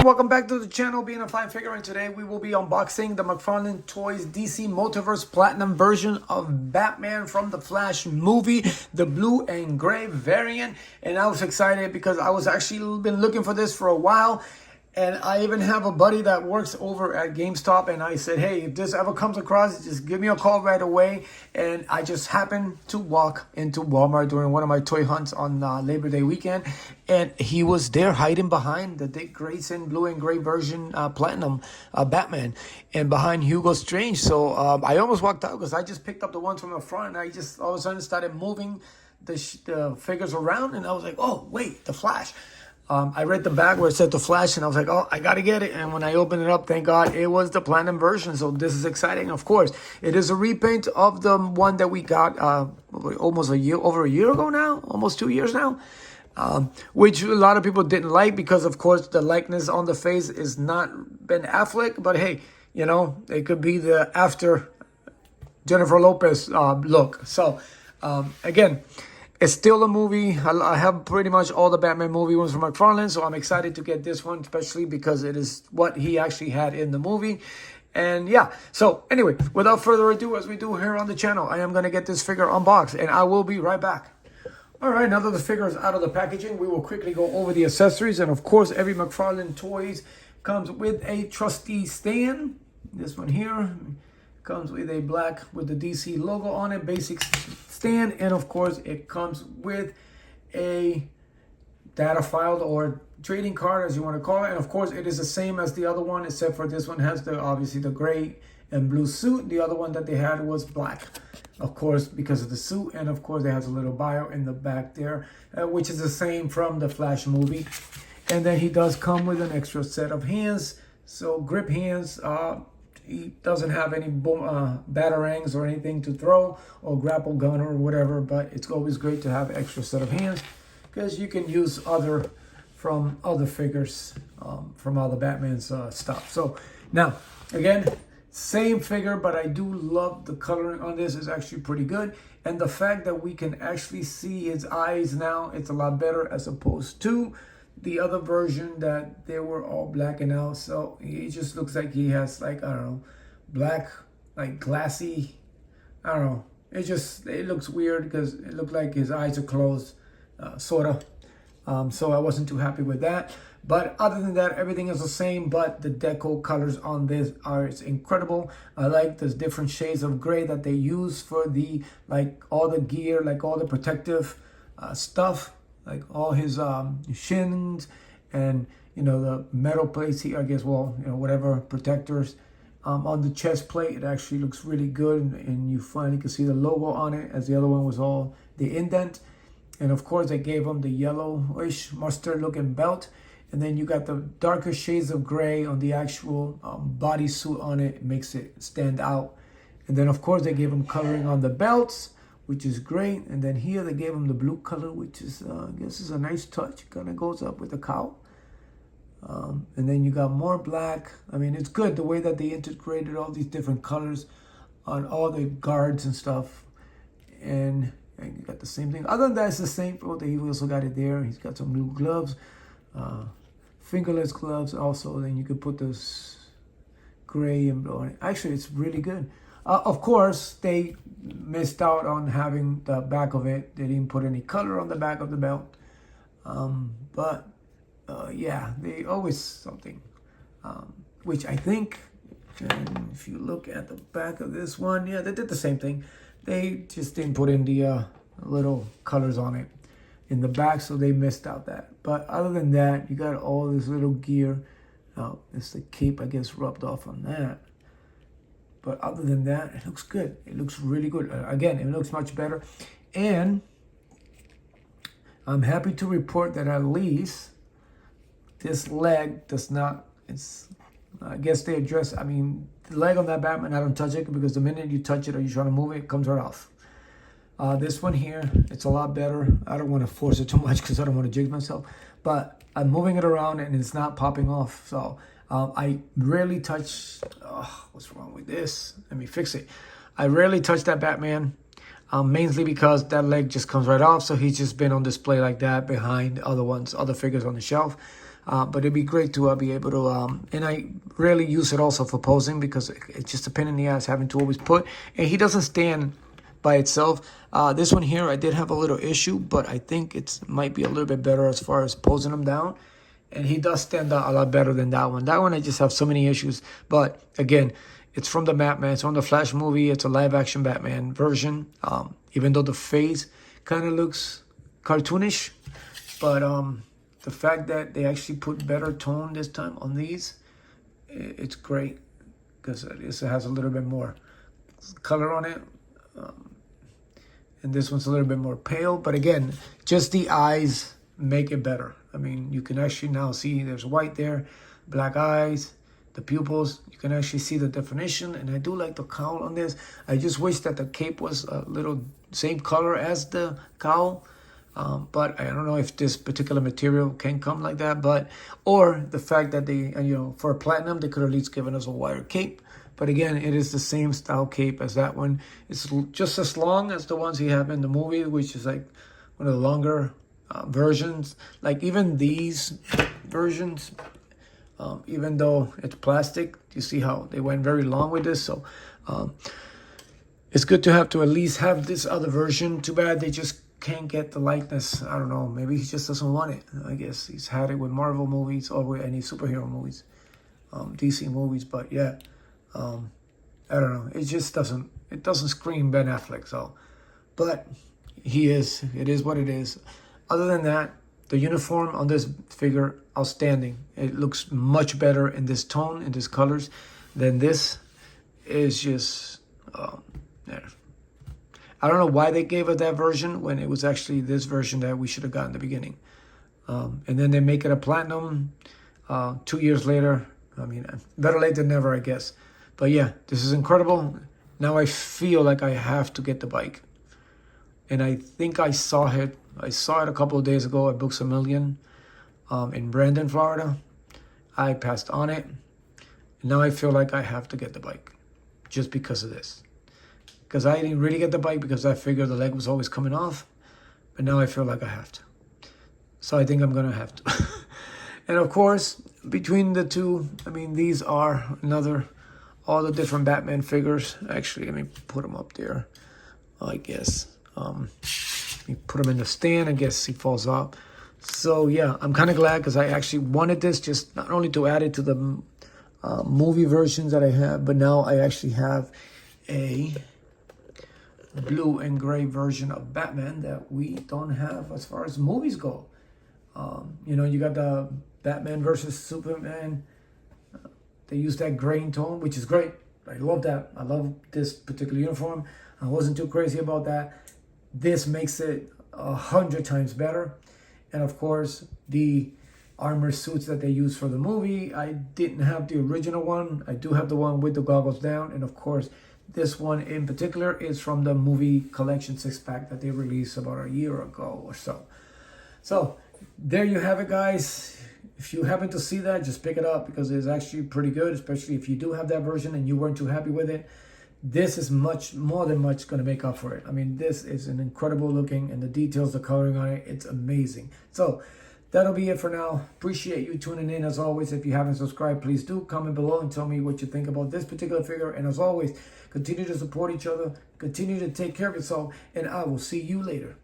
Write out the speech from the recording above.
everyone, welcome back to the channel, Being a Fine Figure, and today we will be unboxing the Mcfarlane Toys DC Multiverse Platinum version of Batman from the Flash movie, the blue and gray variant. And I was excited because I was actually been looking for this for a while. And I even have a buddy that works over at GameStop, and I said, hey, if this ever comes across, just give me a call right away. And I just happened to walk into Walmart during one of my toy hunts on Labor Day weekend, and he was there hiding behind the Dick Grayson blue and gray version Platinum Batman, and behind Hugo Strange. So I almost walked out because I just picked up the ones from the front, and I just all of a sudden started moving the figures around, and I was like, oh, wait, the Flash. I read the back where it said The Flash, and I was like, oh, I got to get it. And when I opened it up, thank God, it was the Platinum version. So this is exciting. Of course, it is a repaint of the one that we got almost over a year ago now, almost 2 years now, which a lot of people didn't like because, of course, the likeness on the face is not Ben Affleck. But, hey, you know, it could be the after Jennifer Lopez look. So, again, it's still a movie. I have pretty much all the Batman movie ones from Mcfarlane, so I'm excited to get this one, especially because it is what he actually had in the movie. And yeah, so anyway, without further ado, as we do here on the channel, I am going to get this figure unboxed, and I will be right back. All right, now that the figure is out of the packaging, we will quickly go over the accessories. And of course, every Mcfarlane Toys comes with a trusty stand. This one here comes with a black with the DC logo on it, basic stand, and of course it comes with a data file or trading card, as you want to call it. And of course it is the same as the other one, except for this one has the obviously the gray and blue suit. The other one that they had was black, of course, because of the suit. And of course it has a little bio in the back there, which is the same from the Flash movie. And then he does come with an extra set of hands, so grip hands. He doesn't have any batarangs or anything to throw, or grapple gun or whatever, but it's always great to have an extra set of hands because you can use from other figures from all the Batman's stuff. So now, again, same figure, but I do love the coloring on this. Is actually pretty good. And the fact that we can actually see his eyes now, it's a lot better as opposed to the other version that they were all blacking out. So he just looks like he has, like, I don't know, black, like glassy, I don't know. It looks weird because it looked like his eyes are closed, sort of. So I wasn't too happy with that. But other than that, everything is the same, but the deco colors on this are incredible. I like the different shades of gray that they use for the, like, all the gear, like all the protective stuff. Like all his shins and, you know, the metal plates here, I guess, well, you know, whatever protectors on the chest plate. It actually looks really good, and you finally can see the logo on it, as the other one was all the indent. And of course they gave him the yellowish mustard looking belt, and then you got the darker shades of gray on the actual bodysuit on it. It makes it stand out. And then of course they gave him coloring on the belts, which is great. And then here they gave him the blue color, which is, I guess, is a nice touch. Kind of goes up with the cowl. And then you got more black. I mean, it's good the way that they integrated all these different colors on all the guards and stuff. And you got the same thing. Other than that, it's the same. He also got it there. He's got some new gloves, fingerless gloves also. Then you could put this gray and blue on it. Actually, it's really good. Of course, they missed out on having the back of it. They didn't put any color on the back of the belt. But yeah, they always something. Which I think, and if you look at the back of this one, yeah, they did the same thing. They just didn't put in the little colors on it in the back, so they missed out that. But other than that, you got all this little gear. It's the cape, I guess, rubbed off on that. But other than that, it looks good. It looks really good. Again, it looks much better. And I'm happy to report that at least this leg does not, I guess they address, I mean, the leg on that Batman, I don't touch it because the minute you touch it or you try to move it, it comes right off. This one here, it's a lot better. I don't want to force it too much because I don't want to jinx myself. But I'm moving it around and it's not popping off. So I rarely touch, what's wrong with this? Let me fix it. I rarely touch that Batman, mainly because that leg just comes right off. So he's just been on display like that behind other figures on the shelf. But it'd be great to be able to, and I rarely use it also for posing because it's just a pain in the ass having to always put. And he doesn't stand by itself. This one here, I did have a little issue, but I think it might be a little bit better as far as posing him down. And he does stand out a lot better than that one. That one, I just have so many issues. But again, it's from the Batman. It's from the Flash movie. It's a live-action Batman version. Even though the face kind of looks cartoonish. But the fact that they actually put better tone this time on these, it's great. Because it has a little bit more color on it. And this one's a little bit more pale. But again, just the eyes make it better. I mean, you can actually now see there's white there, black eyes, the pupils. You can actually see the definition. And I do like the cowl on this. I just wish that the cape was a little same color as the cowl. But I don't know if this particular material can come like that. Or the fact that they, for a platinum, they could at least given us a wider cape. But again, it is the same style cape as that one. It's just as long as the ones he have in the movie, which is like one of the longer versions. Like even these versions, even though it's plastic, you see how they went very long with this. So it's good to at least have this other version. Too bad they just can't get the likeness. I don't know. Maybe he just doesn't want it. I guess he's had it with Marvel movies or with any superhero movies, DC movies. But yeah. I don't know. It just doesn't scream Ben Affleck. So, but it is what it is. Other than that, the uniform on this figure, outstanding. It looks much better in this tone, in these colors, than this is just, there. I don't know why they gave us that version when it was actually this version that we should have gotten in the beginning. And then they make it a platinum 2 years later. I mean, better late than never, I guess. But yeah, this is incredible. Now I feel like I have to get the bike. And I think I saw it. I saw it a couple of days ago at Books A Million in Brandon, Florida. I passed on it. And now I feel like I have to get the bike just because of this. Because I didn't really get the bike because I figured the leg was always coming off. But now I feel like I have to. So I think I'm going to have to. And of course, between the two, I mean, these are all the different Batman figures. Actually, let me put them up there, I guess. Let me put him in the stand. I guess he falls off. So yeah, I'm kind of glad because I actually wanted this just not only to add it to the movie versions that I have, but now I actually have a blue and gray version of Batman that we don't have as far as movies go. You got the Batman versus Superman. They use that grain tone, which is great. I love that. I love this particular uniform. I wasn't too crazy about that. This makes it 100 times better. And of course, the armor suits that they use for the movie, I didn't have the original one. I do have the one with the goggles down. And of course, this one in particular is from the movie collection 6-pack that they released about a year ago or so. So there you have it, guys. If you happen to see that, just pick it up because it's actually pretty good, especially if you do have that version and you weren't too happy with it. This is much more than much going to make up for it. I mean, this is an incredible looking, and the details, the coloring on it, it's amazing. So that'll be it for now. Appreciate you tuning in as always. If you haven't subscribed, please do comment below and tell me what you think about this particular figure. And as always, continue to support each other, continue to take care of yourself, and I will see you later.